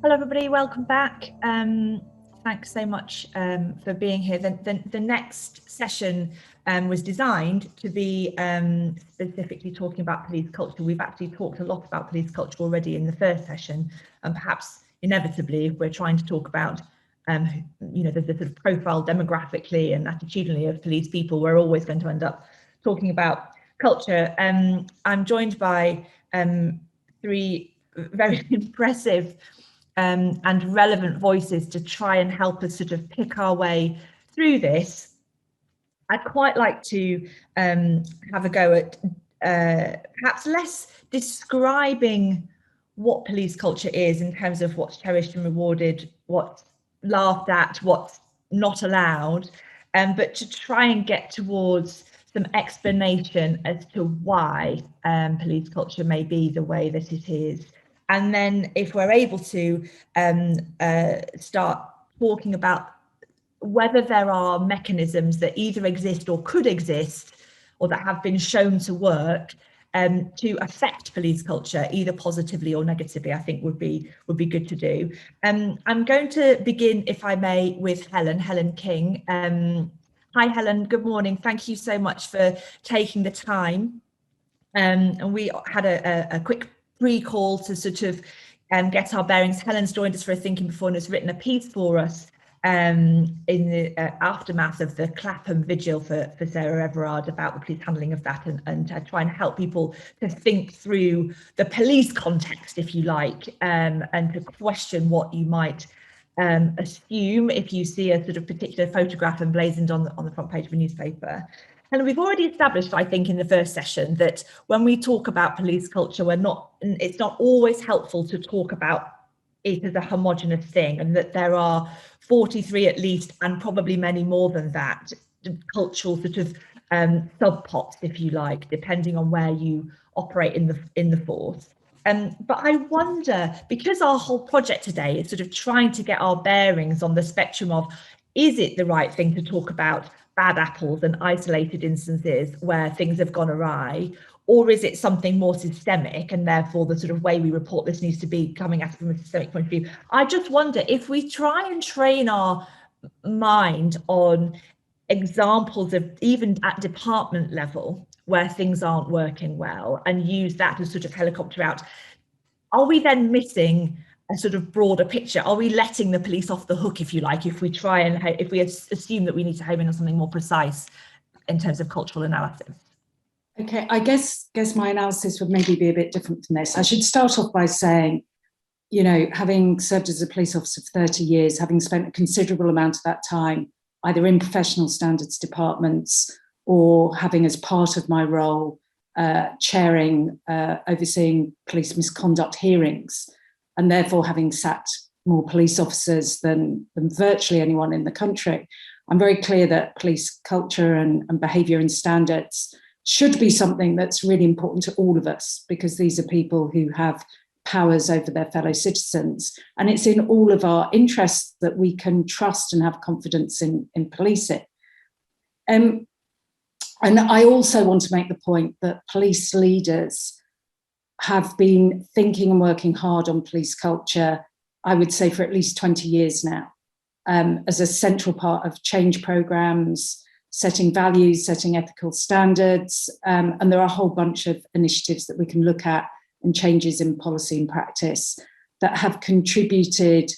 Hello, everybody. Welcome back. Thanks so much for being here. The next session was designed to be specifically talking about police culture. We've actually talked a lot about police culture already in the first session, and perhaps inevitably, if we're trying to talk about, the sort of profile demographically and attitudinally of police people, we're always going to end up talking about culture. I'm joined by three very impressive and relevant voices to try and help us sort of pick our way through this. I'd quite like to have a go at perhaps less describing what police culture is in terms of what's cherished and rewarded, what's laughed at, what's not allowed, but to try and get towards some explanation as to why police culture may be the way that it is. And then if we're able to start talking about whether there are mechanisms that either exist or could exist or that have been shown to work to affect police culture, either positively or negatively, I think would be good to do. I'm going to begin, if I may, with Helen King. Hi, Helen. Good morning. Thank you so much for taking the time. And we had a quick pre-call to sort of get our bearings. Helen's joined us for a Thinking Before and has written a piece for us in the aftermath of the Clapham vigil for Sarah Everard about the police handling of that, and try and help people to think through the police context, if you like, and to question what you might assume if you see a sort of particular photograph emblazoned on the front page of a newspaper. And we've already established, I think, in the first session that when we talk about police culture, it's not always helpful to talk about it as a homogenous thing, and that there are 43 at least, and probably many more than that, cultural sort of subpots, if you like, depending on where you operate in the force. But I wonder, because our whole project today is sort of trying to get our bearings on the spectrum of, is it the right thing to talk about bad apples and isolated instances where things have gone awry, or is it something more systemic, and therefore the sort of way we report this needs to be coming at it from a systemic point of view? I just wonder if we try and train our mind on examples of, even at department level, where things aren't working well, and use that to sort of helicopter out, are we then missing a sort of broader picture? Are we letting the police off the hook, if you like, if we try and if we assume that we need to home in on something more precise in terms of cultural analysis? Okay, I guess my analysis would maybe be a bit different from this. I should start off by saying, you know, having served as a police officer for 30 years, having spent a considerable amount of that time either in professional standards departments or having as part of my role chairing, overseeing police misconduct hearings, and therefore having sat more police officers than virtually anyone in the country, I'm very clear that police culture and behaviour and standards should be something that's really important to all of us, because these are people who have powers over their fellow citizens, and it's in all of our interests that we can trust and have confidence in policing. And I also want to make the point that police leaders have been thinking and working hard on police culture, I would say, for at least 20 years now, as a central part of change programs, setting values, setting ethical standards, and there are a whole bunch of initiatives that we can look at and changes in policy and practice that have contributed,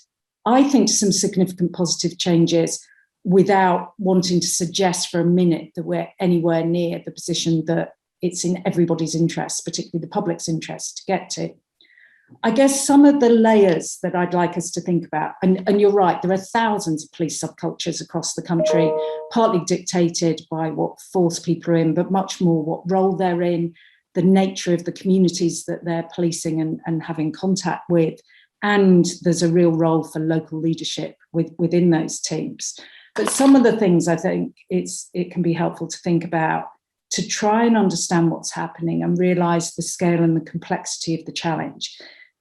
I think, to some significant positive changes, without wanting to suggest for a minute that we're anywhere near the position that it's in everybody's interest, particularly the public's interest, to get to. I guess some of the layers that I'd like us to think about, and you're right, there are thousands of police subcultures across the country, partly dictated by what force people are in, but much more what role they're in, the nature of the communities that they're policing and having contact with, and there's a real role for local leadership within those teams. But some of the things I think it can be helpful to think about to try and understand what's happening and realise the scale and the complexity of the challenge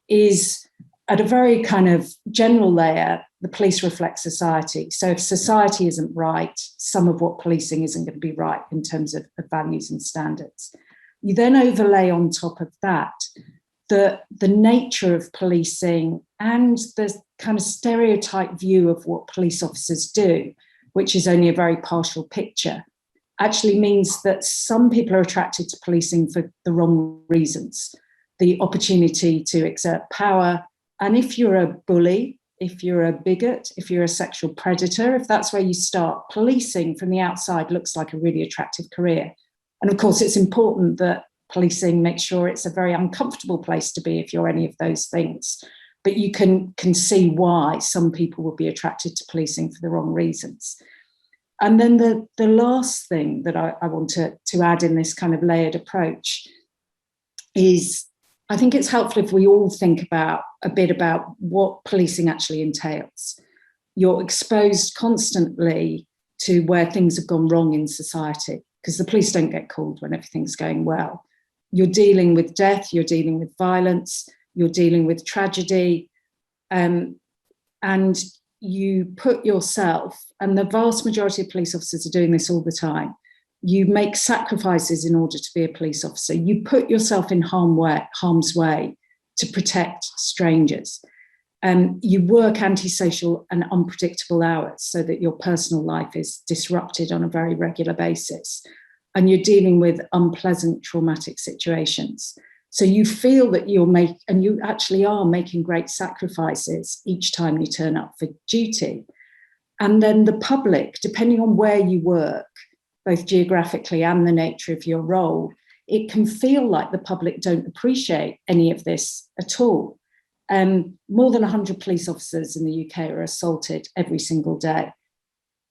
is, at a very kind of general layer, the police reflect society. So if society isn't right, some of what policing isn't going to be right in terms of values and standards. You then overlay on top of that the nature of policing and the kind of stereotype view of what police officers do, which is only a very partial picture, actually means that some people are attracted to policing for the wrong reasons. The opportunity to exert power. And if you're a bully, if you're a bigot, if you're a sexual predator, if that's where you start, policing from the outside looks like a really attractive career. And of course, it's important that policing makes sure it's a very uncomfortable place to be if you're any of those things. But you can see why some people will be attracted to policing for the wrong reasons. And then the last thing that I want to add in this kind of layered approach is, I think it's helpful if we all think about a bit about what policing actually entails. You're exposed constantly to where things have gone wrong in society, because the police don't get called when everything's going well. You're dealing with death, you're dealing with violence, you're dealing with tragedy, and you put yourself, and the vast majority of police officers are doing this all the time, you make sacrifices in order to be a police officer. You put yourself in harm's way to protect strangers. You work antisocial and unpredictable hours so that your personal life is disrupted on a very regular basis. And you're dealing with unpleasant, traumatic situations. So you feel that and you actually are making great sacrifices each time you turn up for duty. And then the public, depending on where you work, both geographically and the nature of your role, it can feel like the public don't appreciate any of this at all. More than 100 police officers in the UK are assaulted every single day.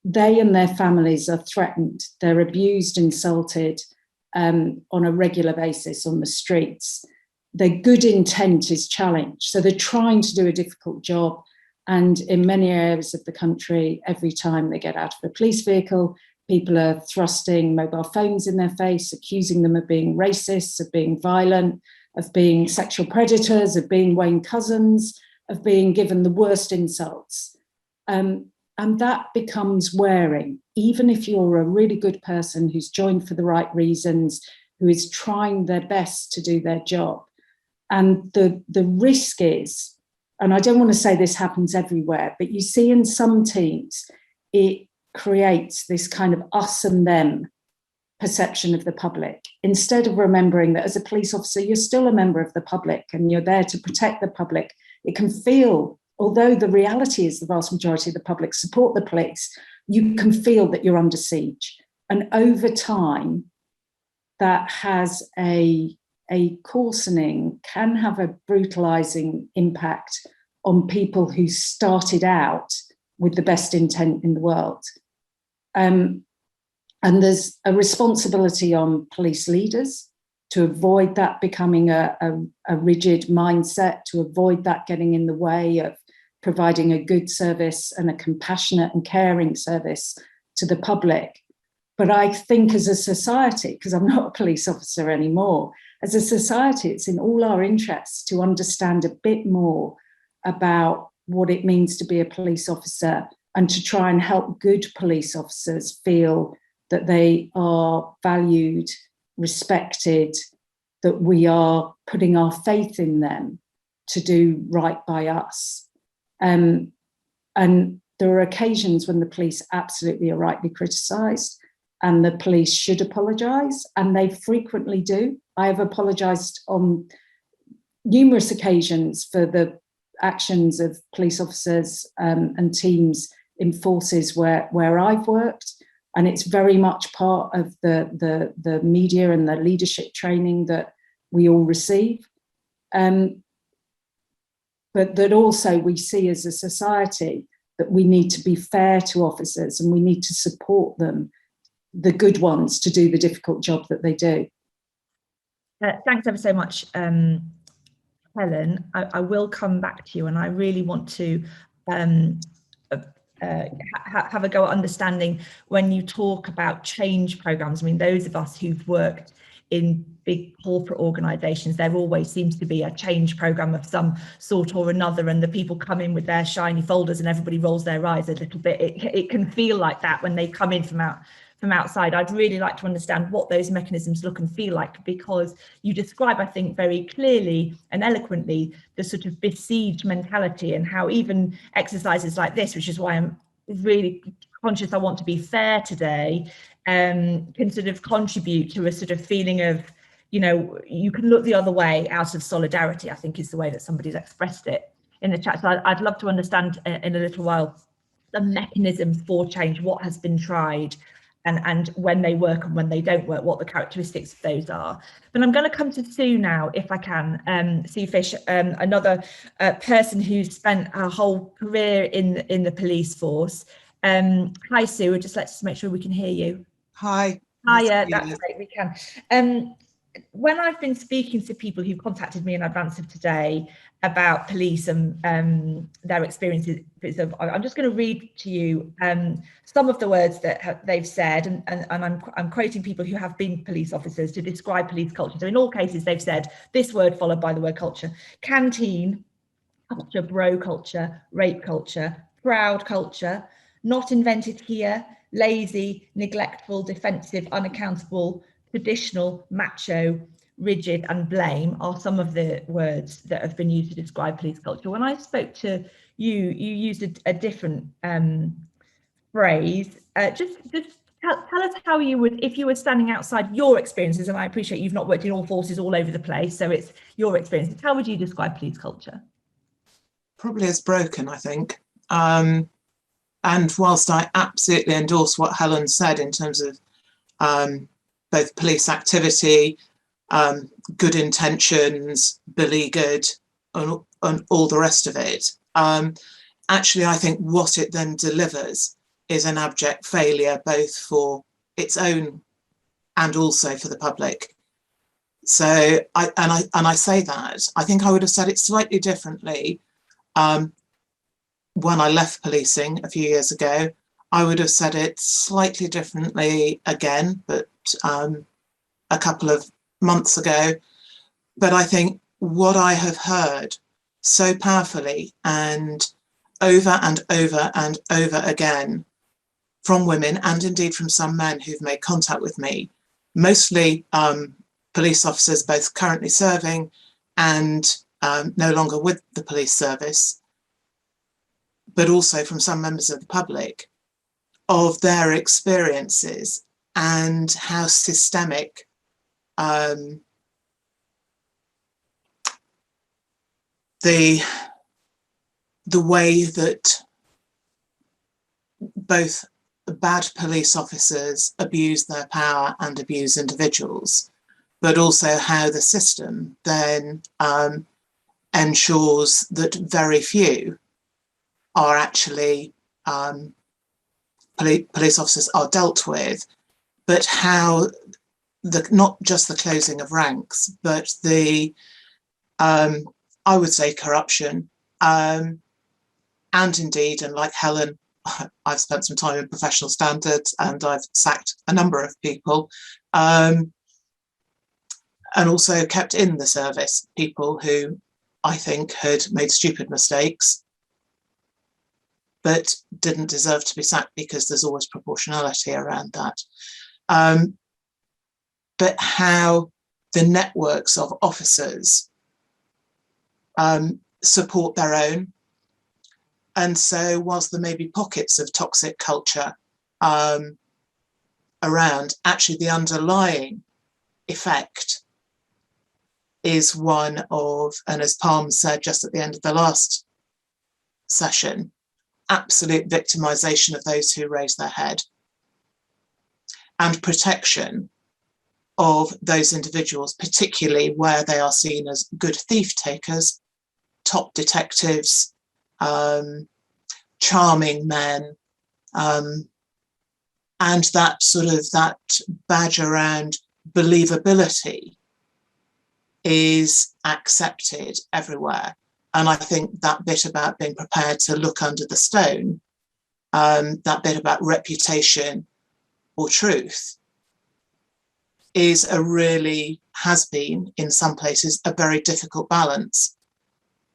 They and their families are threatened. They're abused, insulted on a regular basis on the streets. Their good intent is challenged. So they're trying to do a difficult job. And in many areas of the country, every time they get out of a police vehicle, people are thrusting mobile phones in their face, accusing them of being racist, of being violent, of being sexual predators, of being Wayne Cousins, of being given the worst insults. And that becomes wearing, even if you're a really good person who's joined for the right reasons, who is trying their best to do their job. And the risk is, and I don't want to say this happens everywhere, but you see in some teams, it creates this kind of us and them perception of the public, instead of remembering that as a police officer, you're still a member of the public and you're there to protect the public. It can feel, although the reality is the vast majority of the public support the police, you can feel that you're under siege. And over time, that has a coarsening, can have a brutalizing impact on people who started out with the best intent in the world. And there's a responsibility on police leaders to avoid that becoming a rigid mindset, to avoid that getting in the way of providing a good service and a compassionate and caring service to the public. But I think as a society, because I'm not a police officer anymore, as a society, it's in all our interests to understand a bit more about what it means to be a police officer and to try and help good police officers feel that they are valued, respected, that we are putting our faith in them to do right by us. And there are occasions when the police absolutely are rightly criticised and the police should apologise, and they frequently do. I have apologised on numerous occasions for the actions of police officers and teams in forces where I've worked. And it's very much part of the media and the leadership training that we all receive. But that also we see as a society that we need to be fair to officers and we need to support them, the good ones, to do the difficult job that they do. Thanks ever so much, Helen. I will come back to you, and I really want to have a go at understanding when you talk about change programs. I mean, those of us who've worked in big corporate organizations, there always seems to be a change program of some sort or another, and the people come in with their shiny folders and everybody rolls their eyes a little bit. It can feel like that when they come in from outside, I'd really like to understand what those mechanisms look and feel like, because you describe, I think, very clearly and eloquently the sort of besieged mentality, and how even exercises like this, which is why I'm really conscious I want to be fair today, can sort of contribute to a sort of feeling of, you know, you can look the other way out of solidarity, I think is the way that somebody's expressed it in the chat. So I'd love to understand in a little while the mechanisms for change, what has been tried, and when they work and when they don't work, what the characteristics of those are. But I'm going to come to Sue now, if I can. Sue Fish, another person who's spent her whole career in the police force. Hi, Sue. Just let's make sure we can hear you. Hi. Hiya, that's great, we can. When I've been speaking to people who contacted me in advance of today about police and their experiences, I'm just going to read to you some of the words that they've said, and I'm quoting people who have been police officers to describe police culture. So in all cases, they've said this word followed by the word culture: canteen culture, bro culture, rape culture, proud culture, not invented here, lazy, neglectful, defensive, unaccountable, traditional, macho, rigid, and blame are some of the words that have been used to describe police culture. When I spoke to you, you used a different phrase. Just tell us how you would, if you were standing outside your experiences, and I appreciate you've not worked in all forces all over the place, so it's your experiences. How would you describe police culture? Probably as broken, I think. And whilst I absolutely endorse what Helen said in terms of both police activity, good intentions, beleaguered, and all the rest of it, actually I think what it then delivers is an abject failure, both for its own and also for the public. So I say that, I think I would have said it slightly differently when I left policing a few years ago. I would have said it slightly differently again, but a couple of months ago. But I think what I have heard so powerfully and over and over and over again from women, and indeed from some men who've made contact with me, mostly police officers both currently serving and no longer with the police service, but also from some members of the public, of their experiences and how systemic the way that both bad police officers abuse their power and abuse individuals, but also how the system then ensures that very few are actually police officers are dealt with, but how not just the closing of ranks, but the I would say corruption, and indeed, and like Helen, I've spent some time in professional standards and I've sacked a number of people, and also kept in the service people who I think had made stupid mistakes but didn't deserve to be sacked, because there's always proportionality around that. But how the networks of officers support their own. And so whilst there may be pockets of toxic culture around, actually the underlying effect is one of, and as Palm said just at the end of the last session, absolute victimization of those who raise their head and protection of those individuals, particularly where they are seen as good thief takers, top detectives, charming men, and that sort of that badge around believability is accepted everywhere. And I think that bit about being prepared to look under the stone, that bit about reputation or truth, is has been in some places a very difficult balance.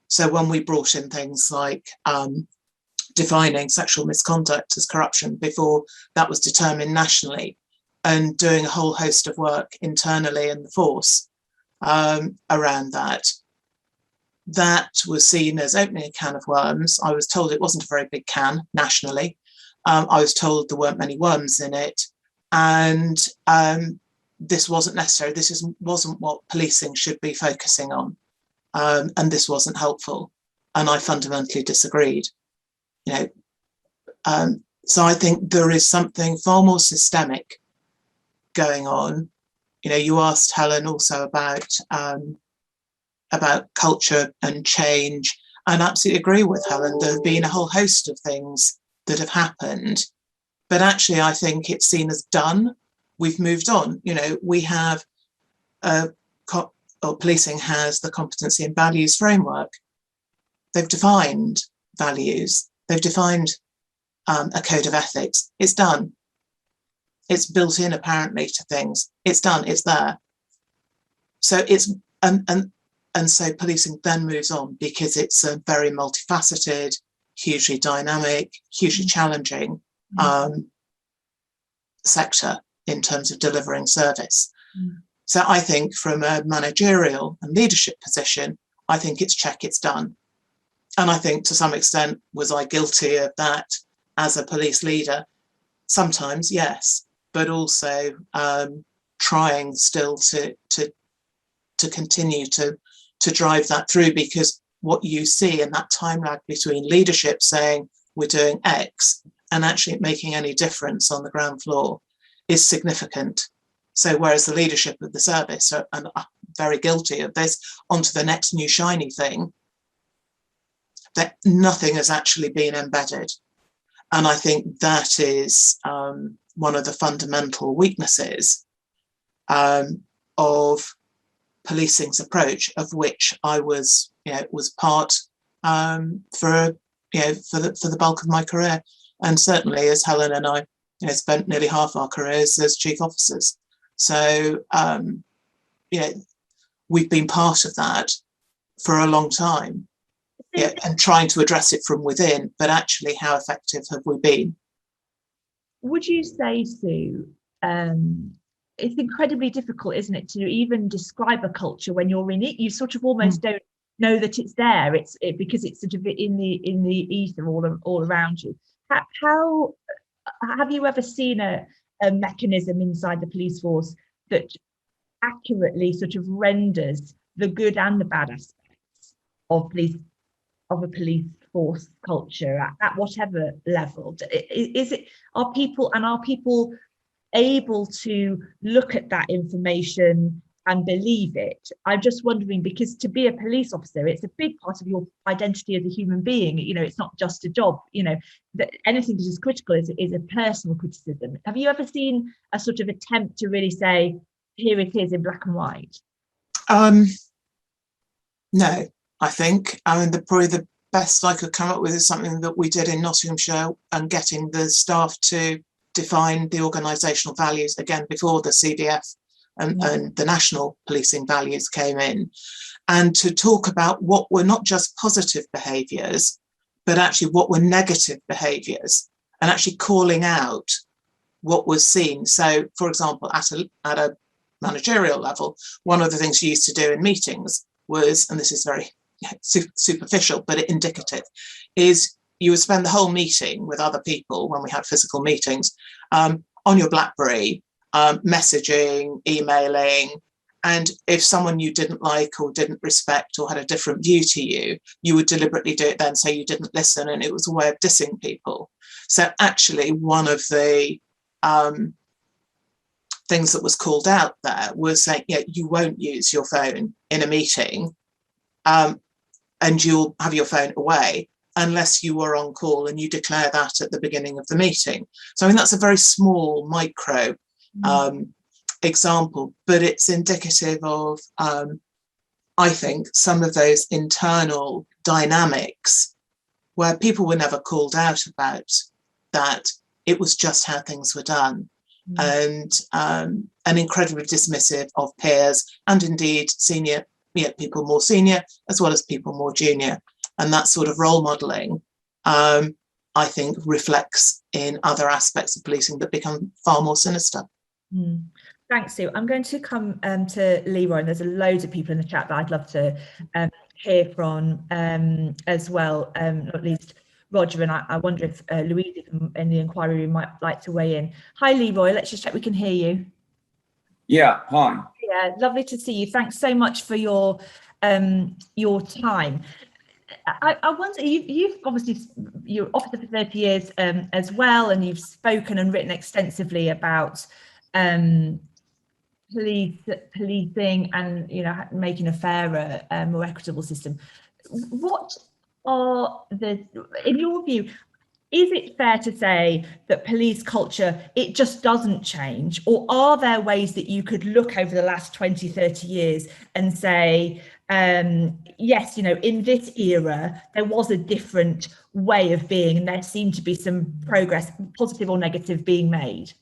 So when we brought in things like defining sexual misconduct as corruption before that was determined nationally, and doing a whole host of work internally in the force around that. That was seen as opening a can of worms. I was told it wasn't a very big can nationally. I was told there weren't many worms in it, and this wasn't necessary. This wasn't what policing should be focusing on, and this wasn't helpful. And I fundamentally disagreed. So I think there is something far more systemic going on. You asked Helen also about culture and change. I absolutely agree with Helen. There have been a whole host of things that have happened, but actually I think it's seen as done. We've moved on. We have policing has the competency and values framework. They've defined values. They've defined a code of ethics. It's done. It's built in apparently to things. It's done. It's there. So it's and so policing then moves on because it's a very multifaceted, hugely dynamic, hugely challenging sector in terms of delivering service. So I think from a managerial and leadership position, I think it's check, it's done. And I think to some extent, was I guilty of that as a police leader? Sometimes, yes, but also trying still to continue to drive that through, because what you see in that time lag between leadership saying we're doing X and actually making any difference on the ground floor is significant. So whereas the leadership of the service are very guilty of this, onto the next new shiny thing, that nothing has actually been embedded. And I think that is one of the fundamental weaknesses of policing's approach, of which I was part for the bulk of my career, and certainly as Helen and I spent nearly half our careers as chief officers. So we've been part of that for a long time, and trying to address it from within. But actually, how effective have we been? Would you say, Sue, it's incredibly difficult, isn't it, to even describe a culture when you're in it? You sort of almost don't know that it's there. It's because it's sort of in the ether all around you. How have you ever seen a mechanism inside the police force that accurately sort of renders the good and the bad aspects of a police force culture at whatever level? Are people able to look at that information and believe it? I'm just wondering, because to be a police officer, it's a big part of your identity as a human being. It's not just a job. That anything that is critical is a personal criticism. Have you ever seen a sort of attempt to really say, here it is in black and white? No, I think probably the best I could come up with is something that we did in Nottinghamshire, and getting the staff to define the organisational values again before the CVF and the national policing values came in, and to talk about what were not just positive behaviours, but actually what were negative behaviours, and actually calling out what was seen. So, for example, at a managerial level, one of the things you used to do in meetings was, and this is very superficial but indicative, is you would spend the whole meeting with other people, when we had physical meetings, on your BlackBerry, messaging, emailing, and if someone you didn't like or didn't respect or had a different view to you, you would deliberately do it then, so you didn't listen, and it was a way of dissing people. So actually, one of the things that was called out there was saying, you won't use your phone in a meeting, and you'll have your phone away unless you were on call, and you declare that at the beginning of the meeting. So that's a very small micro example, but it's indicative of, I think, some of those internal dynamics where people were never called out about that. It was just how things were done. And incredibly dismissive of peers, and indeed senior, people more senior as well as people more junior. And that sort of role modelling I think, reflects in other aspects of policing that become far more sinister. Thanks, Sue. I'm going to come to Leroy, and there's loads of people in the chat that I'd love to hear from as well, not least Roger, and I wonder if Louise in the inquiry room might like to weigh in. Hi, Leroy. Let's just check we can hear you. Yeah, hi. Yeah, lovely to see you. Thanks so much for your time. I wonder, you've obviously, you're officer for 30 years as well, and you've spoken and written extensively about policing and, you know, making a fairer, more equitable system. What are in your view, is it fair to say that police culture, it just doesn't change? Or are there ways that you could look over the last 20, 30 years and say, yes, you know, in this era, there was a different way of being, and there seemed to be some progress, positive or negative, being made?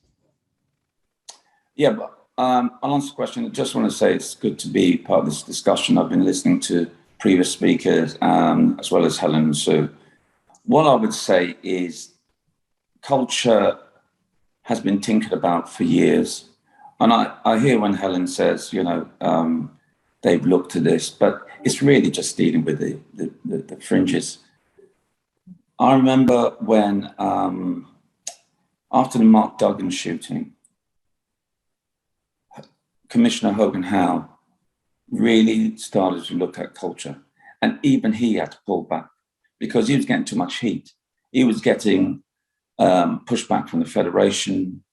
Yeah, but I'll answer the question. I just want to say it's good to be part of this discussion. I've been listening to previous speakers, as well as Helen and Sue. What I would say is culture has been tinkered about for years. And I hear when Helen says, you know, they've looked at this, but it's really just dealing with the fringes. I remember when, after the Mark Duggan shooting, Commissioner Hogan Howe really started to look at culture. And even he had to pull back because he was getting too much heat. He was getting pushback from the Federation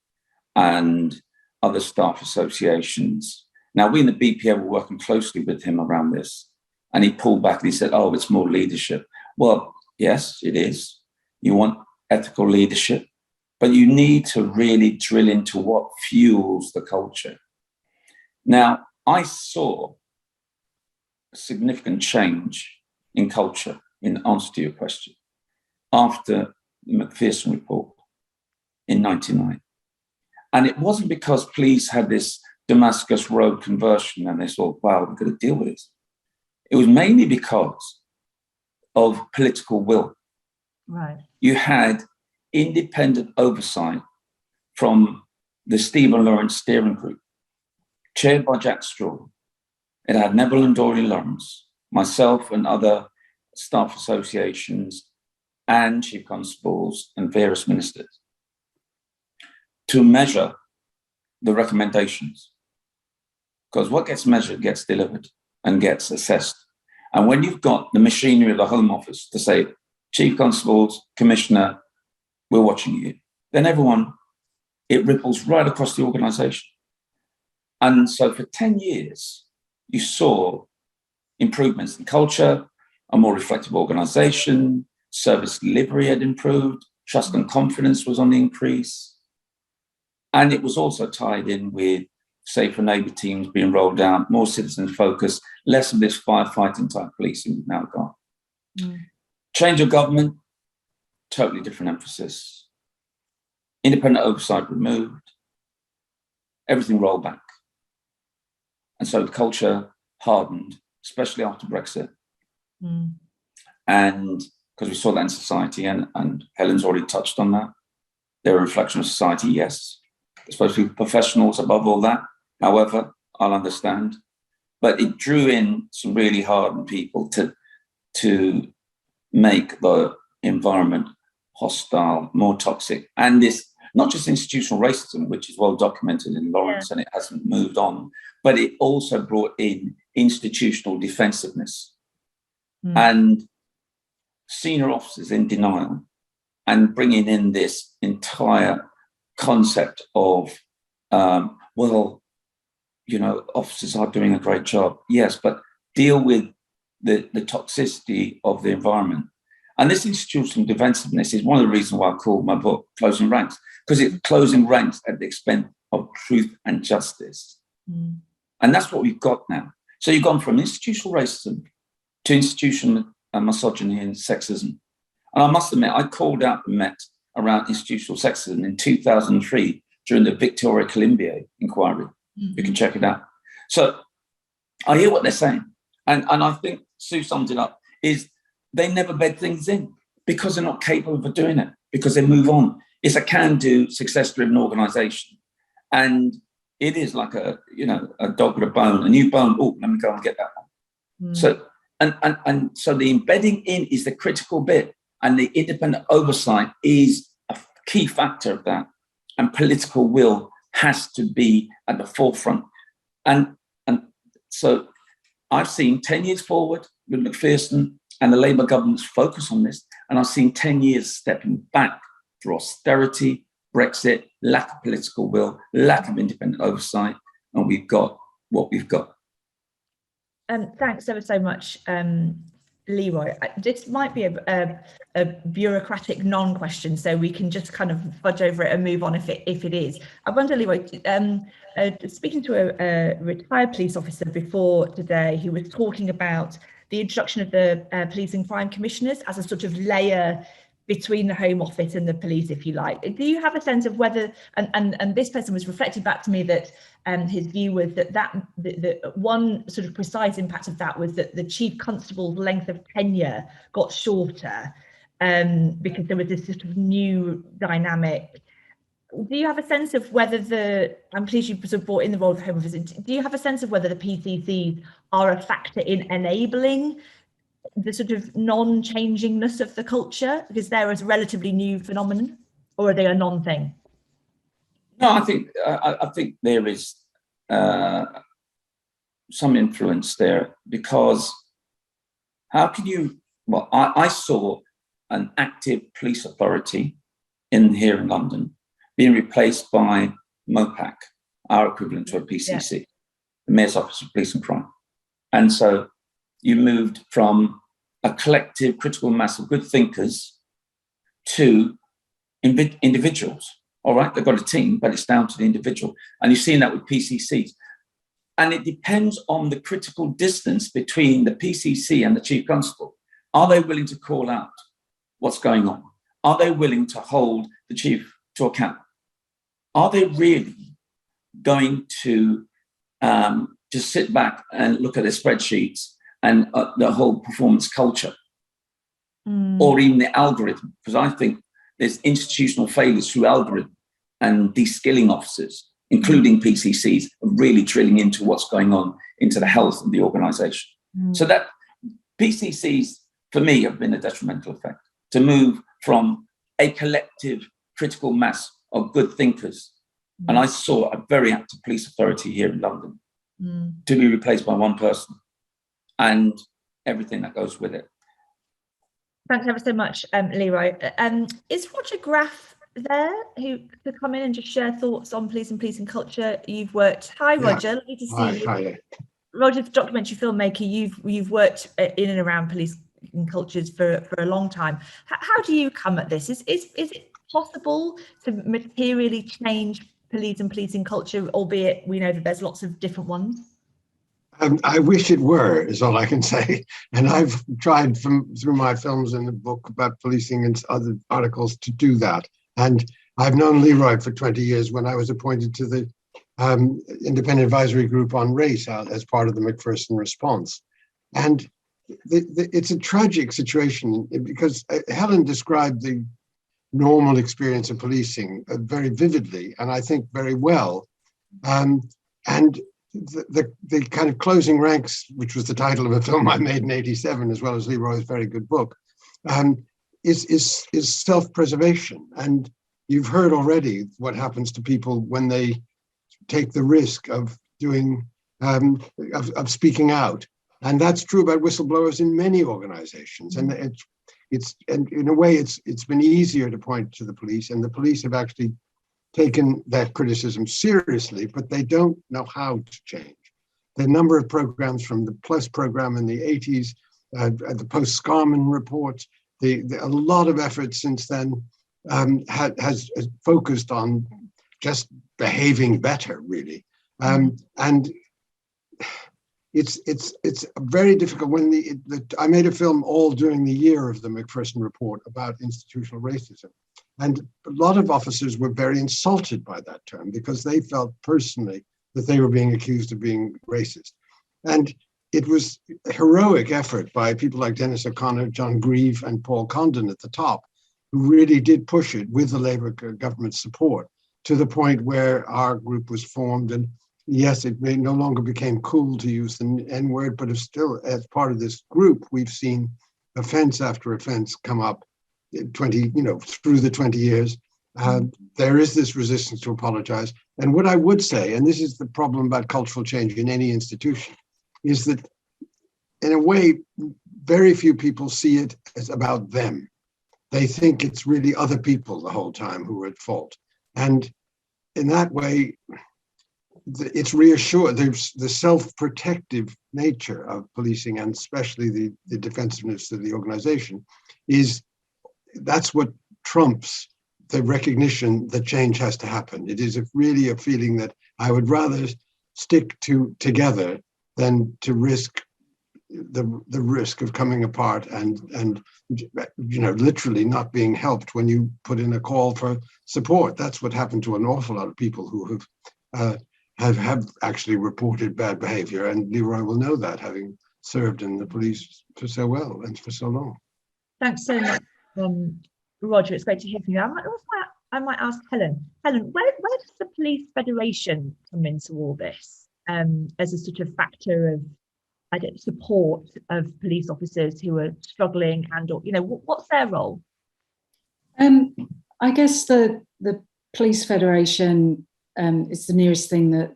and other staff associations. Now, we in the BPA were working closely with him around this, and he pulled back and he said, oh, it's more leadership. Well, yes, it is. You want ethical leadership, but you need to really drill into what fuels the culture. Now, I saw a significant change in culture, in answer to your question, after the Macpherson report in 1999. And it wasn't because police had this Damascus Road conversion and they thought, wow, we're going to deal with this. It was mainly because of political will. Right. You had independent oversight from the Stephen Lawrence Steering Group, chaired by Jack Straw. It had Neville and Dory Lawrence, myself and other staff associations and chief constables and various ministers to measure the recommendations. Because what gets measured gets delivered and gets assessed. And when you've got the machinery of the Home Office to say, chief constables, commissioner, we're watching you, then everyone, it ripples right across the organisation. And so for 10 years, you saw improvements in culture, a more reflective organisation, service delivery had improved, trust and confidence was on the increase. And it was also tied in with safer neighbour teams being rolled out, more citizen focus, less of this firefighting type policing we've now got. Change of government, totally different emphasis. Independent oversight removed, everything rolled back. And so the culture hardened, especially after Brexit. And because we saw that in society, and Helen's already touched on that. They're a reflection of society, yes. They're supposed to be professionals above all that. However, I'll understand. But it drew in some really hardened people to make the environment hostile, more toxic. And this, not just institutional racism, which is well documented in Lawrence and it hasn't moved on, but it also brought in institutional defensiveness and senior officers in denial and bringing in this entire concept of, well, you know, officers are doing a great job. Yes, but deal with the toxicity of the environment. And this institutional defensiveness is one of the reasons why I called my book Closing Ranks, because it's closing ranks at the expense of truth and justice. And that's what we've got now. So you've gone from institutional racism to institutional misogyny and sexism. And I must admit, I called out the Met around institutional sexism in 2003 during the Victoria Colombier inquiry. You can check it out. So I hear what they're saying. And I think Sue summed it up, is they never bed things in. because they're not capable of doing it, because they move on. It's a can-do, success-driven organisation, and it is like a dog with a bone, a new bone. Oh, let me go and get that one. So and so the embedding in is the critical bit, and the independent oversight is a key factor of that. And political will has to be at the forefront. And so I've seen 10 years forward with Macpherson and the Labour government's focus on this, and I've seen 10 years stepping back through austerity, Brexit, lack of political will, lack of independent oversight, and we've got what we've got. Thanks ever so much, Leroy. This might be a bureaucratic non-question, so we can just kind of fudge over it and move on if it is. I wonder, Leroy, speaking to a retired police officer before today, who was talking about the introduction of the police and crime commissioners as a sort of layer between the Home Office and the police, if you like. Do you have a sense of whether, and this person was reflected back to me that his view was that one sort of precise impact of that was that the chief constable's length of tenure got shorter because there was this sort of new dynamic. Do you have a sense of whether I'm pleased you sort of brought in the role of the Home Office, do you have a sense of whether the PCCs are a factor in enabling the sort of non-changingness of the culture, because they're a relatively new phenomenon, or are they a non-thing? No, I think there is some influence there, because how can you? Well, I saw an active police authority here in London being replaced by MOPAC, our equivalent to a PCC, the Mayor's Office of Police and Crime, and so you moved from a collective critical mass of good thinkers to individuals. All right, they've got a team, but it's down to the individual. And you've seen that with PCCs. And it depends on the critical distance between the PCC and the Chief Constable. Are they willing to call out what's going on? Are they willing to hold the Chief to account? Are they really going to just sit back and look at their spreadsheets and the whole performance culture, or even the algorithm? Because I think there's institutional failures through algorithm and de-skilling officers, including PCCs, really drilling into what's going on into the health of the organisation. So that PCCs, for me, have been a detrimental effect, to move from a collective critical mass of good thinkers. And I saw a very active police authority here in London to be replaced by one person, and everything that goes with it. Thanks ever so much, Leroy. Is Roger Graff there, who could come in and just share thoughts on police and policing culture? You've worked. Hi, Roger. Lovely to see you. Hi. Roger's a documentary filmmaker. You've worked in and around police and cultures for a long time. How do you come at this? Is it possible to materially change police and policing culture, albeit we know that there's lots of different ones? I wish it were, is all I can say. And I've tried through my films and the book about policing and other articles to do that. And I've known Leroy for 20 years when I was appointed to the Independent Advisory Group on Race as part of the Macpherson response. And it's a tragic situation, because Helen described the normal experience of policing very vividly, and I think very well. And the kind of closing ranks, which was the title of a film I made in '87, as well as Leroy's very good book, is self-preservation. And you've heard already what happens to people when they take the risk of doing, of speaking out. And that's true about whistleblowers in many organizations. And and in a way, it's been easier to point to the police, and the police have actually taken that criticism seriously, but they don't know how to change. The number of programs, from the PLUS program in the 80s, the post-Scarman report, a lot of effort since then has focused on just behaving better, really. And it's very difficult. When I made a film all during the year of the Macpherson report about institutional racism. And a lot of officers were very insulted by that term, because they felt personally that they were being accused of being racist. And it was a heroic effort by people like Dennis O'Connor, John Grieve, and Paul Condon at the top, who really did push it with the Labour government's support to the point where our group was formed. And yes, it no longer became cool to use the N-word, but it's still, as part of this group, we've seen offence after offence come up through the 20 years. There is this resistance to apologize. And what I would say, and this is the problem about cultural change in any institution, is that in a way, very few people see it as about them. They think it's really other people the whole time who are at fault. And in that way, it's reassured. There's the self-protective nature of policing, and especially the defensiveness of the organization, that's what trumps the recognition that change has to happen. It is really a feeling that I would rather stick together than to risk the risk of coming apart and literally not being helped when you put in a call for support. That's what happened to an awful lot of people who have actually reported bad behavior, and Leroy will know that, having served in the police for so well and for so long. Thanks so much, Roger. It's great to hear from you. I might ask Helen. Helen, where does the Police Federation come into all this as a sort of factor of support of police officers who are struggling, and what's their role? I guess the Police Federation is the nearest thing that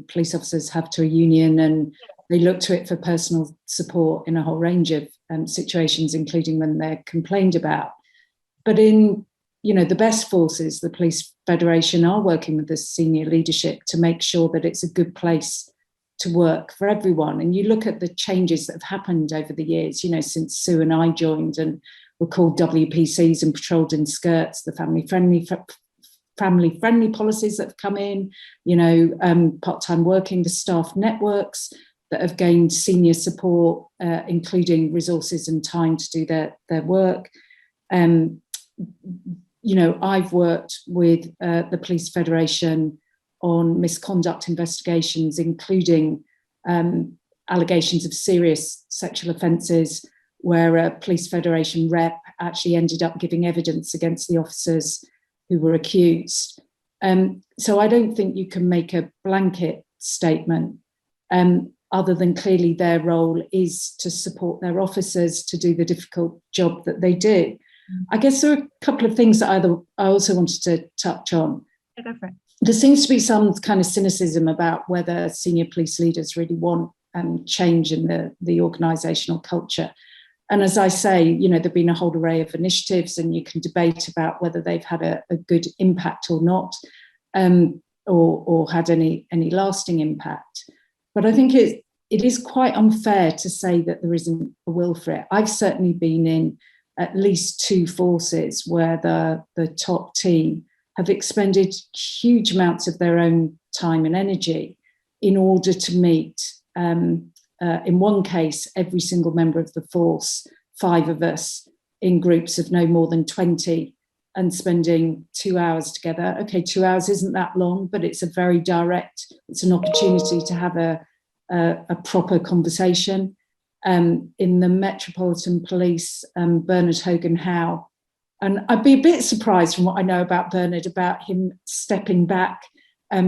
police officers have to a union, and they look to it for personal support in a whole range of situations, including when they're complained about. But in the best forces, the Police Federation are working with the senior leadership to make sure that it's a good place to work for everyone. And you look at the changes that have happened over the years, since Sue and I joined and were called WPCs and patrolled in skirts, the family-friendly policies that have come in, part-time working, the staff networks that have gained senior support, including resources and time to do their work. I've worked with the Police Federation on misconduct investigations, including allegations of serious sexual offences, where a Police Federation rep actually ended up giving evidence against the officers who were accused. So I don't think you can make a blanket statement, other than clearly their role is to support their officers to do the difficult job that they do. I guess there are a couple of things that I also wanted to touch on. Yeah, go for it. There seems to be some kind of cynicism about whether senior police leaders really want change in the organisational culture. And as I say, there've been a whole array of initiatives, and you can debate about whether they've had a good impact or not, or had any lasting impact. But I think it is quite unfair to say that there isn't a will for it. I've certainly been in at least two forces where the top team have expended huge amounts of their own time and energy in order to meet, in one case, every single member of the force, 5 of us, in groups of no more than 20, and spending 2 hours together. Okay, 2 hours isn't that long, but it's it's an opportunity to have a proper conversation. In the Metropolitan Police, Bernard Hogan Howe. And I'd be a bit surprised from what I know about Bernard, about him stepping back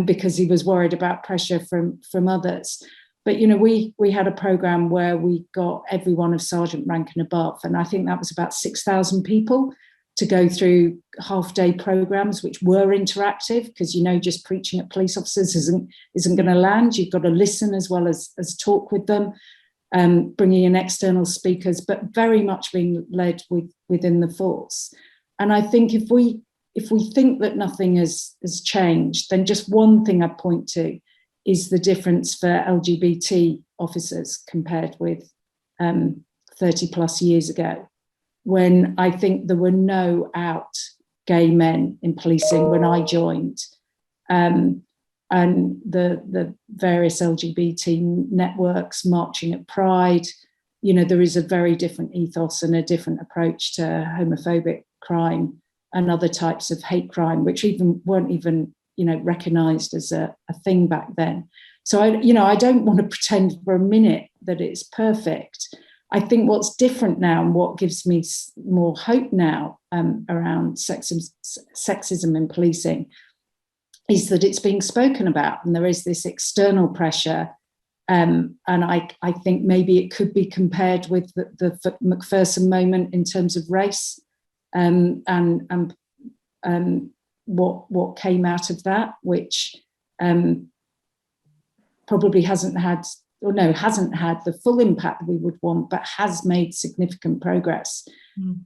because he was worried about pressure from others. But, we had a programme where we got everyone of sergeant rank and above, and I think that was about 6,000 people to go through half-day programmes, which were interactive, because, just preaching at police officers isn't going to land. You've got to listen as well as talk with them. Bringing in external speakers, but very much being led within the force. And I think if we think that nothing has changed, then just one thing I'd point to is the difference for LGBT officers compared with 30 plus years ago, when I think there were no out gay men in policing when I joined. And the various LGBT networks marching at Pride, there is a very different ethos and a different approach to homophobic crime and other types of hate crime, which weren't even recognised as a thing back then. So I don't want to pretend for a minute that it's perfect. I think what's different now and what gives me more hope now around sexism in policing is that it's being spoken about, and there is this external pressure. And I think maybe it could be compared with the Macpherson moment in terms of race, and what came out of that, which probably hasn't had the full impact that we would want, but has made significant progress.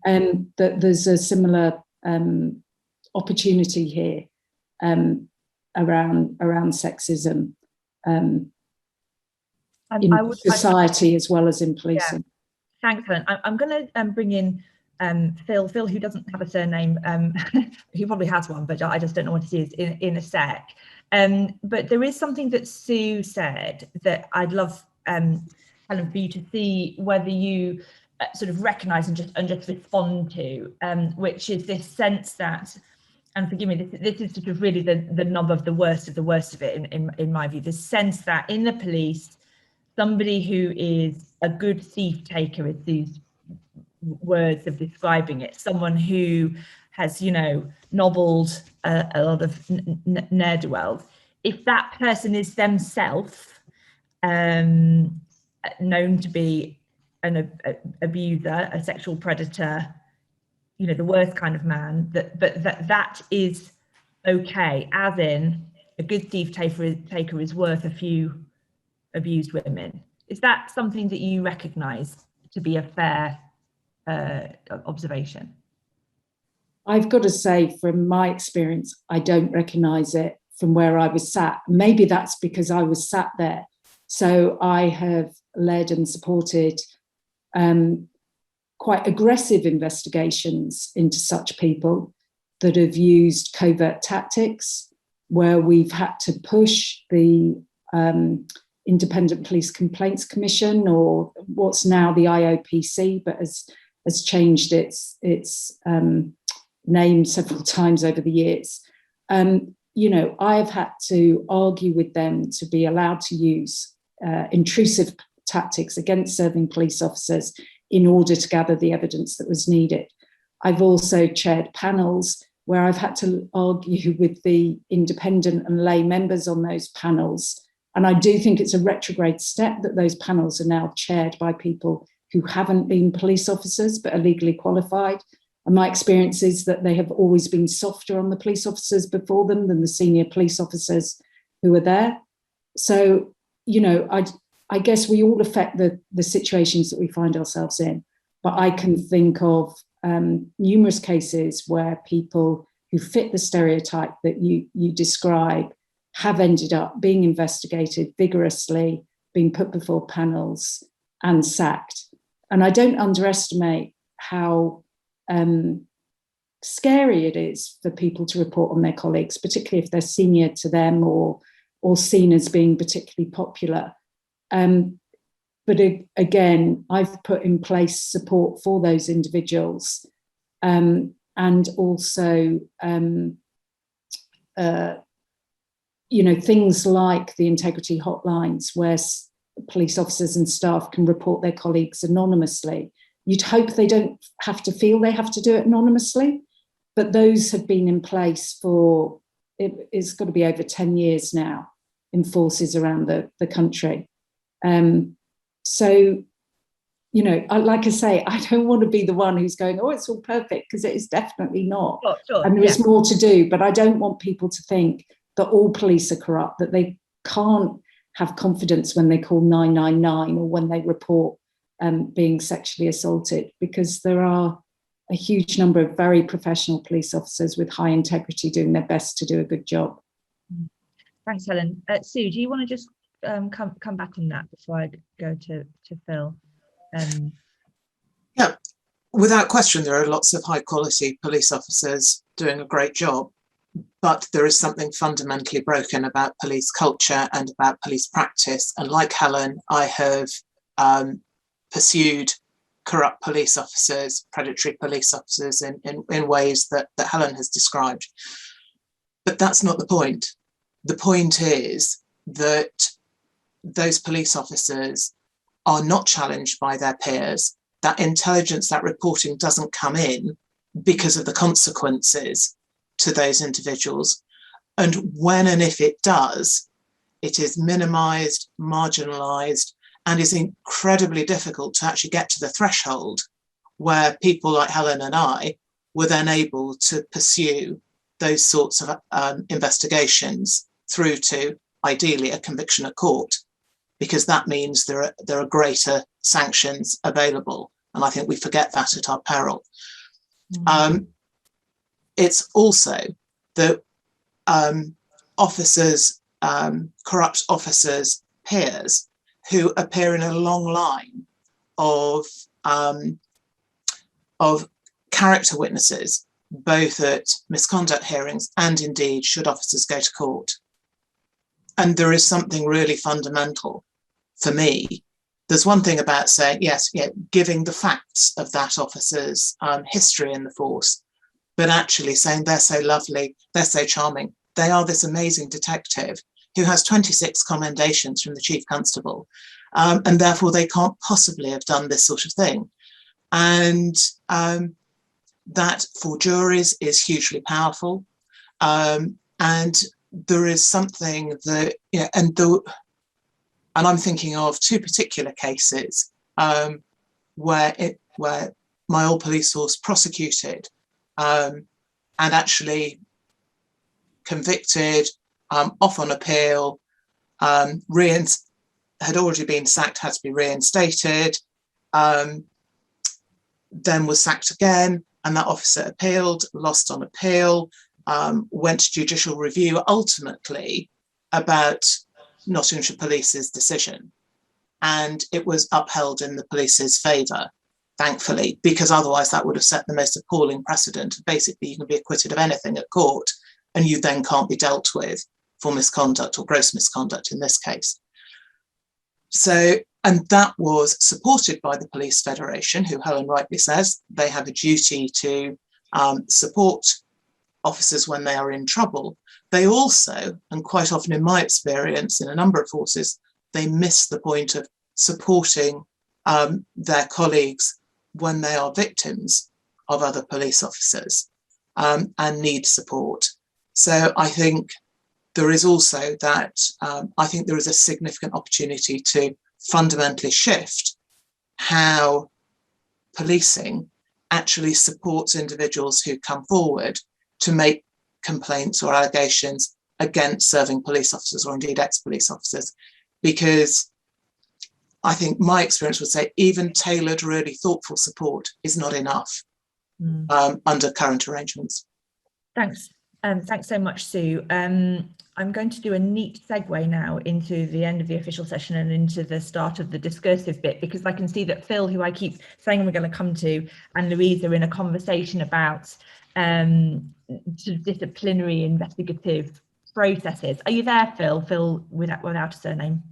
That there's a similar opportunity here around sexism in society as well as in policing. Yeah. Thanks, Helen. I'm going to bring in Phil, who doesn't have a surname. He probably has one, but I just don't know what it is in a sec. But there is something that Sue said that I'd love, Helen, for you to see whether you sort of recognise and just respond to, which is this sense that, and forgive me, this is sort of really the nub of the worst of it in my view, the sense that in the police, somebody who is a good thief taker is Sue's words of describing it, someone who has, nobbled a lot of ne'er-do-wells, if that person is themselves known to be an abuser, a sexual predator, the worst kind of man, that is okay, as in a good thief taker is worth a few abused women. Is that something that you recognise to be a fair observation? I've got to say, from my experience, I don't recognise it from where I was sat. Maybe that's because I was sat there. So I have led and supported quite aggressive investigations into such people that have used covert tactics, where we've had to push the Independent Police Complaints Commission, or what's now the IOPC, but has changed its name several times over the years. I've had to argue with them to be allowed to use intrusive tactics against serving police officers in order to gather the evidence that was needed. I've also chaired panels where I've had to argue with the independent and lay members on those panels. And I do think it's a retrograde step that those panels are now chaired by people who haven't been police officers but are legally qualified. And my experience is that they have always been softer on the police officers before them than the senior police officers who are there. So, I guess we all affect the situations that we find ourselves in. But I can think of numerous cases where people who fit the stereotype that you describe have ended up being investigated vigorously, being put before panels and sacked. And I don't underestimate how scary it is for people to report on their colleagues, particularly if they're senior to them or seen as being particularly popular. But again, I've put in place support for those individuals, and also things like the integrity hotlines, where police officers and staff can report their colleagues anonymously. You'd hope they don't have to feel they have to do it anonymously, but those have been in place for, it's got to be over 10 years now in forces around the country. So, like I say, I don't want to be the one who's going, oh, it's all perfect, because it is definitely not. Sure. And there is more to do, but I don't want people to think that all police are corrupt, that they can't have confidence when they call 999 or when they report being sexually assaulted, because there are a huge number of very professional police officers with high integrity doing their best to do a good job. Thanks, Helen. Sue, do you want to just come back on that before I go to Phil? Yeah, without question, there are lots of high quality police officers doing a great job, but there is something fundamentally broken about police culture and about police practice. And like Helen, I have pursued corrupt police officers, predatory police officers in ways that Helen has described. But that's not the point. The point is that those police officers are not challenged by their peers, that intelligence, that reporting doesn't come in because of the consequences to those individuals. And when and if it does, it is minimised, marginalised, and is incredibly difficult to actually get to the threshold where people like Helen and I were then able to pursue those sorts of investigations through to, ideally, a conviction at court, because that means there are greater sanctions available. And I think we forget that at our peril. It's also that officers, corrupt officers' peers who appear in a long line of character witnesses, both at misconduct hearings and indeed should officers go to court. And there is something really fundamental for me. There's one thing about saying, yes, giving the facts of that officer's history in the force, but actually saying they're so lovely, they're so charming, they are this amazing detective who has 26 commendations from the chief constable, and therefore they can't possibly have done this sort of thing. And that for juries is hugely powerful. And there is something that, and I'm thinking of two particular cases where my old police force prosecuted and actually convicted, off on appeal, had already been sacked, had to be reinstated, then was sacked again, and that officer appealed, lost on appeal, went to judicial review ultimately about Nottinghamshire Police's decision, and it was upheld in the police's favour, thankfully, because otherwise that would have set the most appalling precedent. Basically, you can be acquitted of anything at court and you then can't be dealt with for misconduct or gross misconduct in this case. So, and that was supported by the Police Federation, who Helen rightly says they have a duty to support officers when they are in trouble. They also, and quite often in my experience in a number of forces, they miss the point of supporting their colleagues when they are victims of other police officers and need support. So I think there is also that, I think there is a significant opportunity to fundamentally shift how policing actually supports individuals who come forward to make complaints or allegations against serving police officers or indeed ex-police officers, because I think my experience would say even tailored, really thoughtful support is not enough under current arrangements. Thanks. Thanks so much, Sue. I'm going to do a neat segue now into the end of the official session and into the start of the discursive bit, because I can see that Phil, who I keep saying we're going to come to, and Louise are in a conversation about sort of disciplinary investigative processes. Are you there, Phil? Phil without a surname.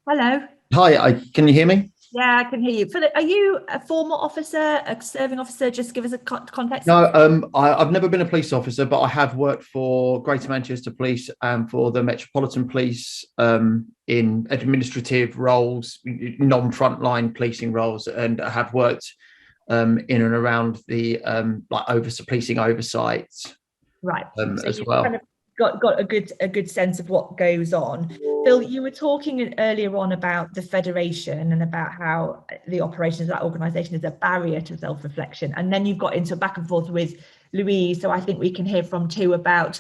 Hello. Hi, can you hear me? Yeah, I can hear you. Philip, are you a former officer, a serving officer? Just give us a context. No, I've never been a police officer, but I have worked for Greater Manchester Police and for the Metropolitan Police in administrative roles, non-frontline policing roles, and I have worked in and around the policing oversight, right? So as well. Kind of got a good sense of what goes on. Phil, you were talking earlier on about the Federation and about how the operations of that organisation is a barrier to self-reflection, and then you've got into a back and forth with Louise, so I think we can hear from too about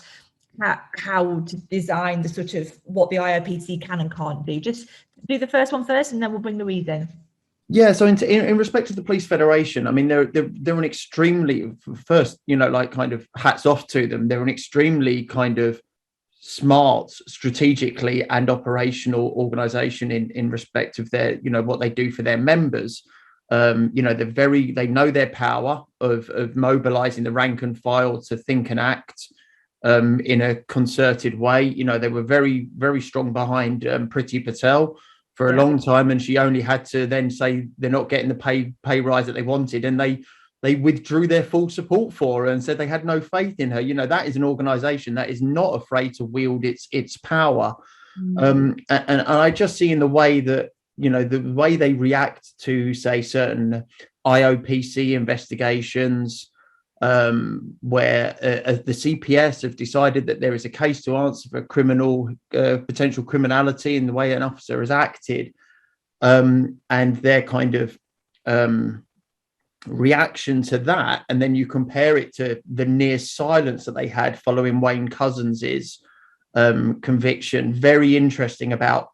how to design the sort of what the IOPC can and can't do. Just do the first one first and then we'll bring Louise in. Yeah, so in respect to the Police Federation, I mean, they're an extremely, first, kind of hats off to them. They're an extremely kind of smart, strategically and operational organisation in respect of their, what they do for their members. They know their power of mobilising the rank and file to think and act in a concerted way. They were very, very strong behind Priti Patel for a long time, and she only had to then say they're not getting the pay rise that they wanted, and they they withdrew their full support for her and said they had no faith in her. You know, that is an organisation that is not afraid to wield its power. And I just see in the way that, you know, the way they react to, say, certain IOPC investigations, where the CPS have decided that there is a case to answer for criminal potential criminality in the way an officer has acted, and their kind of reaction to that, and then you compare it to the near silence that they had following Wayne Couzens's conviction. Very interesting about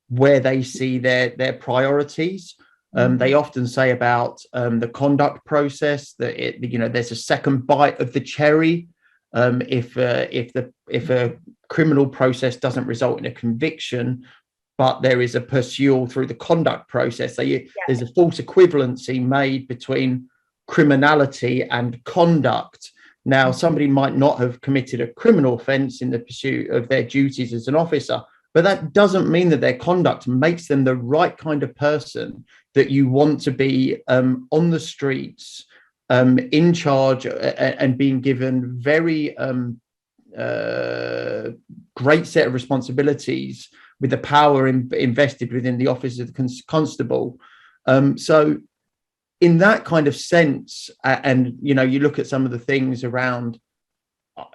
where they see their priorities. They often say about the conduct process that there's a second bite of the cherry if a criminal process doesn't result in a conviction, but there is a pursuit through the conduct process. So there's a false equivalency made between criminality and conduct. Now, somebody might not have committed a criminal offence in the pursuit of their duties as an officer, but that doesn't mean that their conduct makes them the right kind of person that you want to be on the streets, in charge, and being given very great set of responsibilities with the power invested within the office of the constable. So in that kind of sense, and, you know, you look at some of the things around,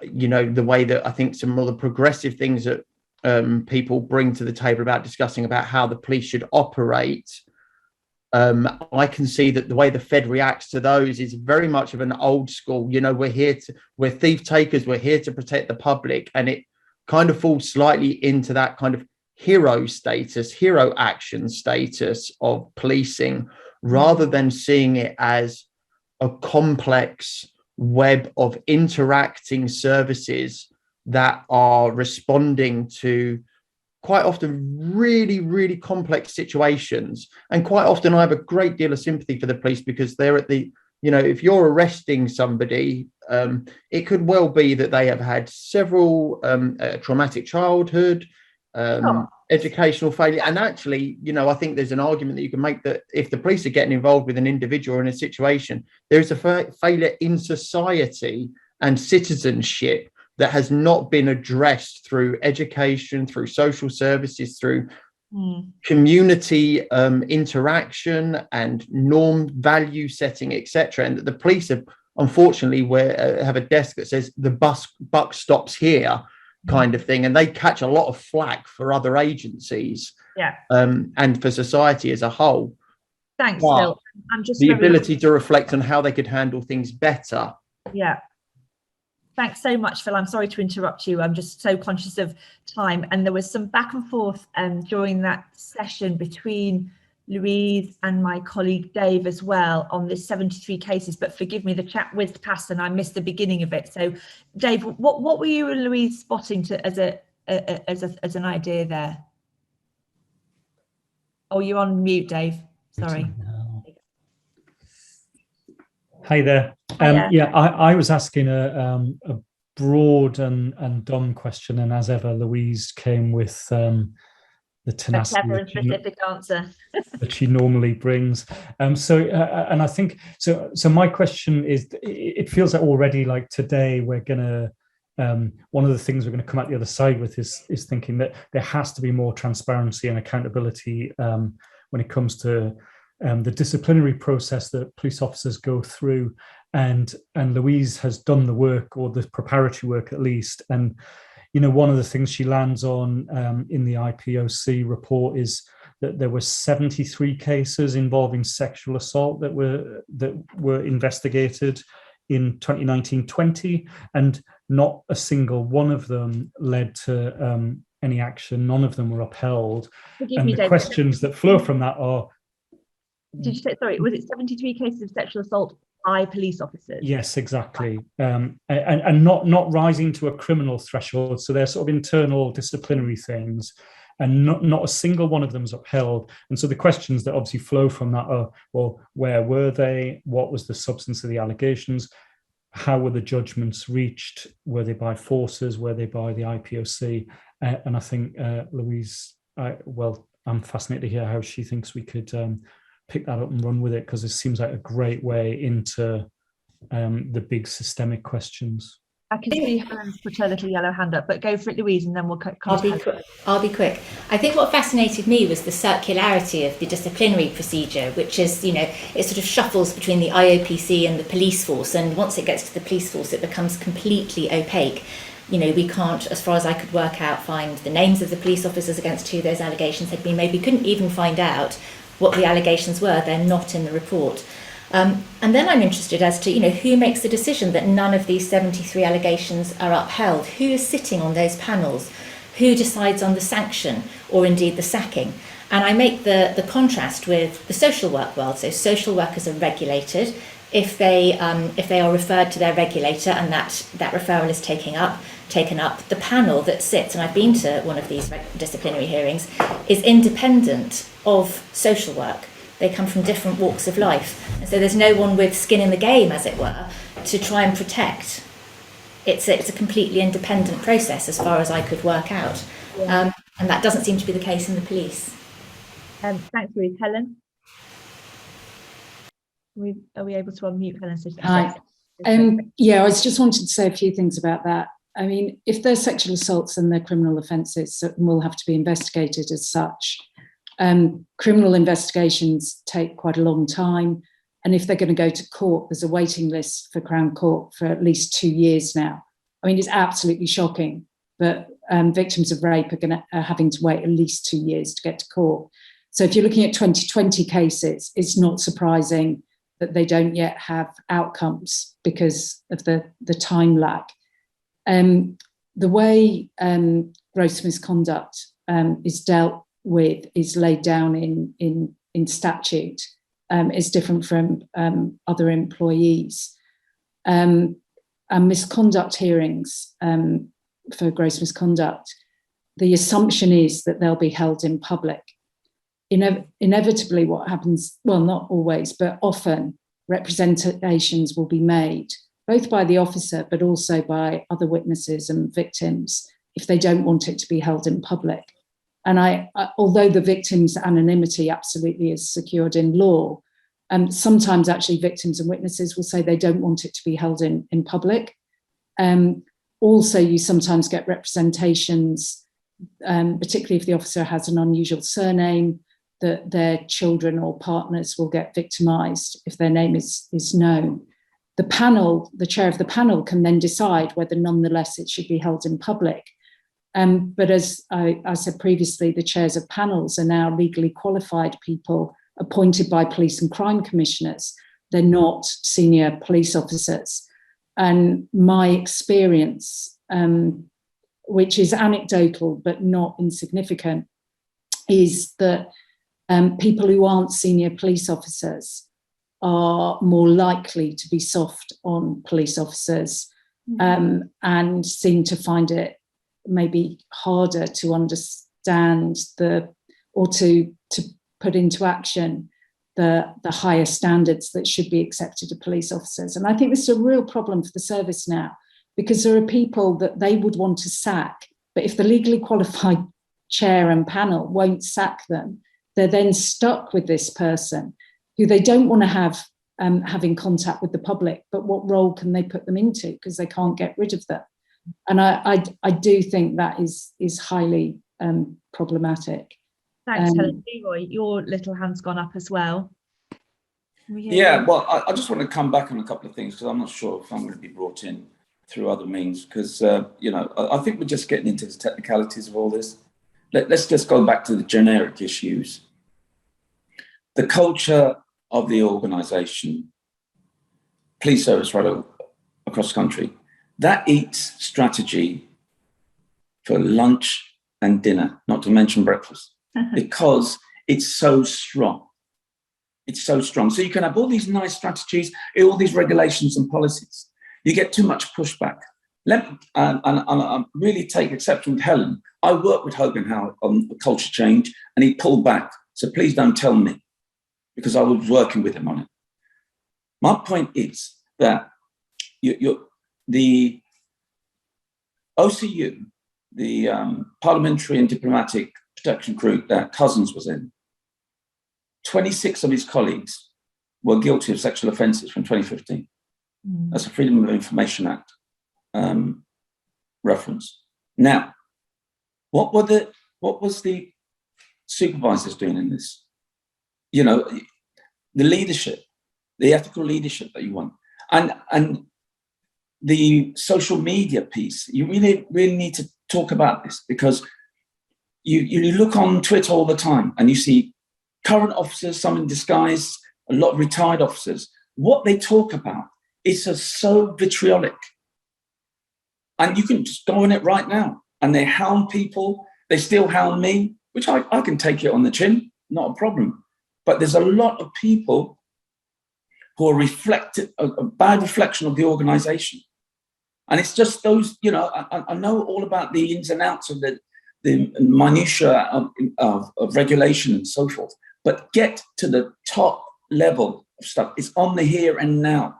you know, the way that I think some of the progressive things that people bring to the table about discussing about how the police should operate, I can see that the way the Fed reacts to those is very much of an old school, you know, we're thief takers, we're here to protect the public. And it kind of falls slightly into that kind of hero action status of policing, rather than seeing it as a complex web of interacting services that are responding to quite often really, really complex situations. And quite often I have a great deal of sympathy for the police, because they're at the, you know, if you're arresting somebody, it could well be that they have had several traumatic childhood, educational failure. And actually, you know, I think there's an argument that you can make that if the police are getting involved with an individual in a situation, there is a failure in society and citizenship that has not been addressed through education, through social services, through community interaction and norm value setting, etc. And that the police have, unfortunately, have a desk that says the buck stops here, kind of thing, and they catch a lot of flack for other agencies, and for society as a whole. Thanks, Phil. I'm just the ability to reflect on how they could handle things better. Yeah. Thanks so much, Phil. I'm sorry to interrupt you. I'm just so conscious of time. And there was some back and forth during that session between Louise and my colleague Dave as well on this 73 cases. But forgive me, the chat whizzed past and I missed the beginning of it. So, Dave, what were you and Louise spotting as an idea there? Oh, you're on mute, Dave. Sorry. Hi there. Yeah, I was asking a broad and dumb question, and as ever, Louise came with the tenacity a clever and specific answer that she normally brings. And I think so. So my question is: it feels like already, like today, we're gonna. One of the things we're going to come out the other side with is thinking that there has to be more transparency and accountability when it comes to the disciplinary process that police officers go through, and Louise has done the work, or the preparatory work at least. And you know, one of the things she lands on in the IPOC report is that there were 73 cases involving sexual assault that were investigated in 2019-20, and not a single one of them led to any action. None of them were upheld. And the questions that flow from that are, did you say, sorry, was it 73 cases of sexual assault by police officers? Yes, exactly. And not rising to a criminal threshold. So they're sort of internal disciplinary things, and not a single one of them is upheld. And so the questions that obviously flow from that are, well, where were they? What was the substance of the allegations? How were the judgments reached? Were they by forces? Were they by the IPOC? And I think Louise, I'm fascinated to hear how she thinks we could pick that up and run with it, because it seems like a great way into the big systemic questions. I can see Helen's put her little yellow hand up, but go for it, Louise, and then we'll come to Helen. I'll be quick. I think what fascinated me was the circularity of the disciplinary procedure, which is, it sort of shuffles between the IOPC and the police force. And once it gets to the police force, it becomes completely opaque. We can't, as far as I could work out, find the names of the police officers against who those allegations had been made. We couldn't even find out what the allegations were. They're not in the report. And then I'm interested as to, who makes the decision that none of these 73 allegations are upheld? Who is sitting on those panels? Who decides on the sanction or indeed the sacking? And I make the contrast with the social work world. So social workers are regulated. If they are referred to their regulator and that referral is taken up, the panel that sits, and I've been to one of these disciplinary hearings, is independent of social work. They come from different walks of life. And so there's no one with skin in the game, as it were, to try and protect. It's a completely independent process as far as I could work out. And that doesn't seem to be the case in the police. Thanks, Louise. Helen? Are we able to unmute Helen? Hi. I was just wanted to say a few things about that. I mean, if they're sexual assaults, then they're criminal offences and will have to be investigated as such. Criminal investigations take quite a long time, and if they're going to go to court, there's a waiting list for Crown Court for at least 2 years now. I mean, it's absolutely shocking, but victims of rape are having to wait at least 2 years to get to court. So if you're looking at 2020 cases, it's not surprising that they don't yet have outcomes because of the time lag. The way gross misconduct is dealt with is laid down in statute. Is different from other employees. And misconduct hearings for gross misconduct, the assumption is that they'll be held in public. Inevitably what happens, well, not always, but often representations will be made, both by the officer but also by other witnesses and victims, if they don't want it to be held in public. And although the victim's anonymity absolutely is secured in law, sometimes actually victims and witnesses will say they don't want it to be held in public. Also, you sometimes get representations, particularly if the officer has an unusual surname, that their children or partners will get victimised if their name is known. The chair of the panel can then decide whether nonetheless it should be held in public. But as I said previously, the chairs of panels are now legally qualified people appointed by police and crime commissioners. They're not senior police officers. And my experience, which is anecdotal but not insignificant, is that people who aren't senior police officers are more likely to be soft on police officers and seem to find it maybe harder to understand or to put into action the higher standards that should be accepted of police officers. And I think this is a real problem for the service now, because there are people that they would want to sack, but if the legally qualified chair and panel won't sack them, they're then stuck with this person who they don't want to have having contact with the public, but what role can they put them into, because they can't get rid of them. And I do think that is highly problematic. Thanks, Helen. Leroy, your little hand's gone up as well. Yeah, well, I just want to come back on a couple of things, because I'm not sure if I'm going to be brought in through other means, because, I think we're just getting into the technicalities of all this. Let's just go back to the generic issues. The culture of the organisation, police service right across the country, that eats strategy for lunch and dinner, not to mention breakfast, because it's so strong. It's so strong. So you can have all these nice strategies, all these regulations and policies. You get too much pushback. I really take exception with Helen. I worked with Hogan Howard on culture change, and he pulled back. So please don't tell me, because I was working with him on it. My point is that the OCU, the Parliamentary and Diplomatic Protection Group that Cousins was in, 26 of his colleagues were guilty of sexual offences from 2015. That's a Freedom of Information Act reference. Now, what was the supervisors doing in this? You know, the leadership, the ethical leadership that you want, and the social media piece. You really need to talk about this, because you look on Twitter all the time and you see current officers, some in disguise, a lot of retired officers. What they talk about is just so vitriolic. And you can just go on it right now. And they hound people. They still hound me, which I can take it on the chin, not a problem. But there's a lot of people who are a bad reflection of the organization. And it's just those, you know, I know all about the ins and outs of the minutiae of regulation and so forth, but get to the top level of stuff. It's on the here and now.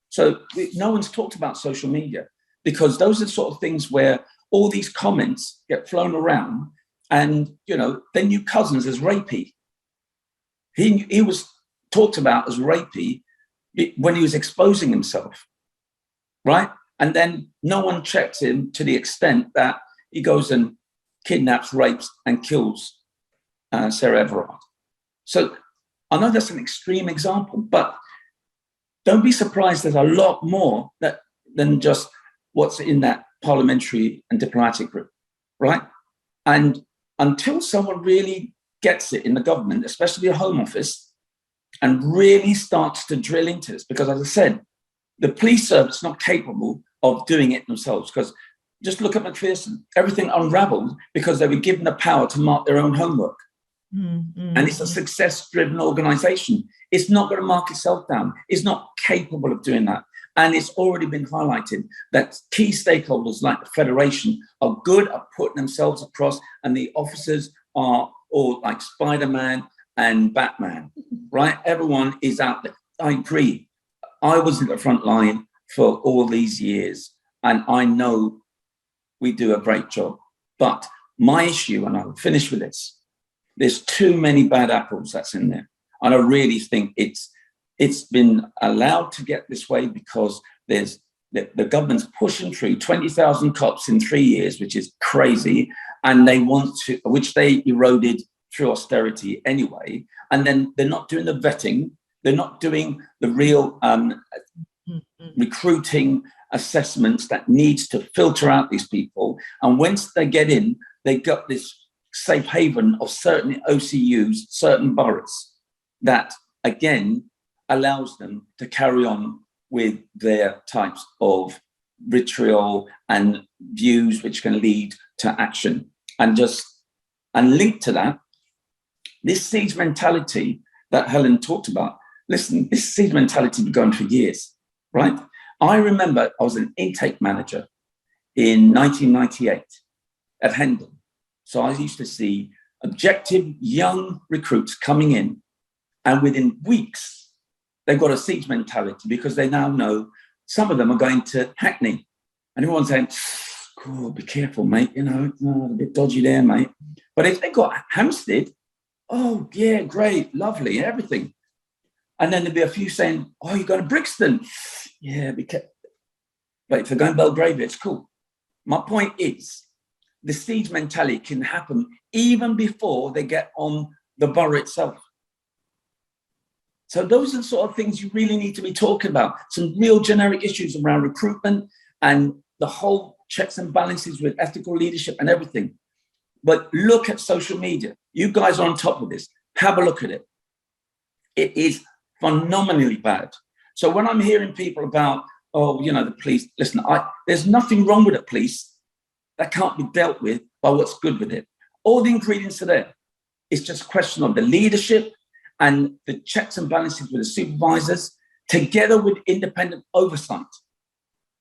So no one's talked about social media, because those are the sort of things where all these comments get flown around, and, you know, then you cousins as rapey. He was talked about as rapey when he was exposing himself, right? And then no one checks him to the extent that he goes and kidnaps, rapes, and kills Sarah Everard. So I know that's an extreme example, but don't be surprised. There's a lot more than just what's in that parliamentary and diplomatic group, right? And until someone really gets it in the government, especially the Home Office, and really starts to drill into this, because as I said, the police service is not capable of doing it themselves, because just look at Macpherson, everything unraveled because they were given the power to mark their own homework. And it's a success-driven organization. It's not going to mark itself down. It's not capable of doing that. And it's already been highlighted that key stakeholders like the Federation are good at putting themselves across, and the officers are all like Spider-Man and Batman, right? Everyone is out there. I agree. I was at the front line for all these years, and I know we do a great job. But my issue, and I'll finish with this, there's too many bad apples that's in there. And I really think it's been allowed to get this way because there's the government's pushing through 20,000 cops in 3 years, which is crazy. And they want to, which they eroded through austerity anyway. And then they're not doing the vetting. They're not doing the real recruiting assessments that needs to filter out these people. And once they get in, they got this safe haven of certain OCUs, certain boroughs, that again allows them to carry on with their types of vitriol and views which can lead to action. And linked to that, this siege mentality that Helen talked about, listen, this siege mentality has been going for years, right? I remember I was an intake manager in 1998 at Hendon. So I used to see objective young recruits coming in, and within weeks, they've got a siege mentality because they now know some of them are going to Hackney. And everyone's saying, oh, be careful, mate, you know, a bit dodgy there, mate. But if they got Hampstead, oh, yeah, great, lovely, everything. And then there'd be a few saying, oh, you're going to Brixton. Yeah, be careful. But if they're going Belgravia, it's cool. My point is, the siege mentality can happen even before they get on the borough itself. So those are the sort of things you really need to be talking about. Some real generic issues around recruitment and the whole checks and balances with ethical leadership and everything. But look at social media. You guys are on top of this. Have a look at it. It is phenomenally bad. So when I'm hearing people about, oh, you know, the police, listen, there's nothing wrong with the police that can't be dealt with by what's good with it. All the ingredients are there. It's just a question of the leadership and the checks and balances with the supervisors, together with independent oversight,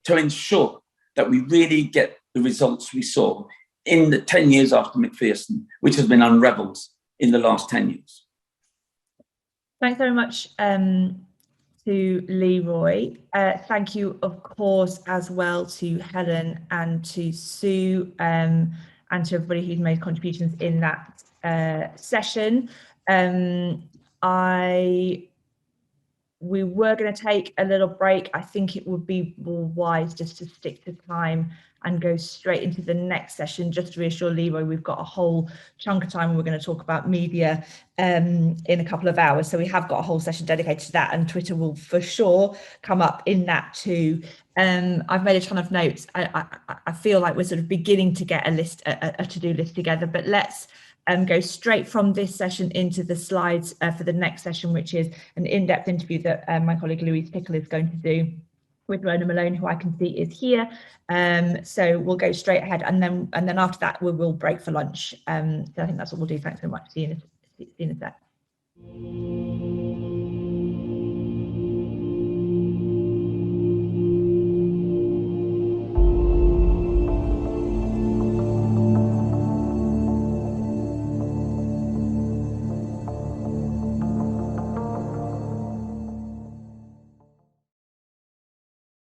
to ensure that we really get the results we saw in the 10 years after Macpherson, which has been unravelled in the last 10 years. Thanks very much to Leroy. Thank you, of course, as well to Helen and to Sue and to everybody who's made contributions in that session. I we were going to take a little break. I think it would be more wise just to stick to time and go straight into the next session. Just to reassure Leroy, we've got a whole chunk of time. We're going to talk about media in a couple of hours. So we have got a whole session dedicated to that, and Twitter will for sure come up in that too. I've made a ton of notes. I feel like we're sort of beginning to get a to-do list together, but let's go straight from this session into the slides for the next session, which is an in-depth interview that my colleague Louise Pickle is going to do with Rona Malone, who I can see is here. So we'll go straight ahead, and then after that we will break for lunch. So I think that's what we'll do. Thanks so much. See you in a sec.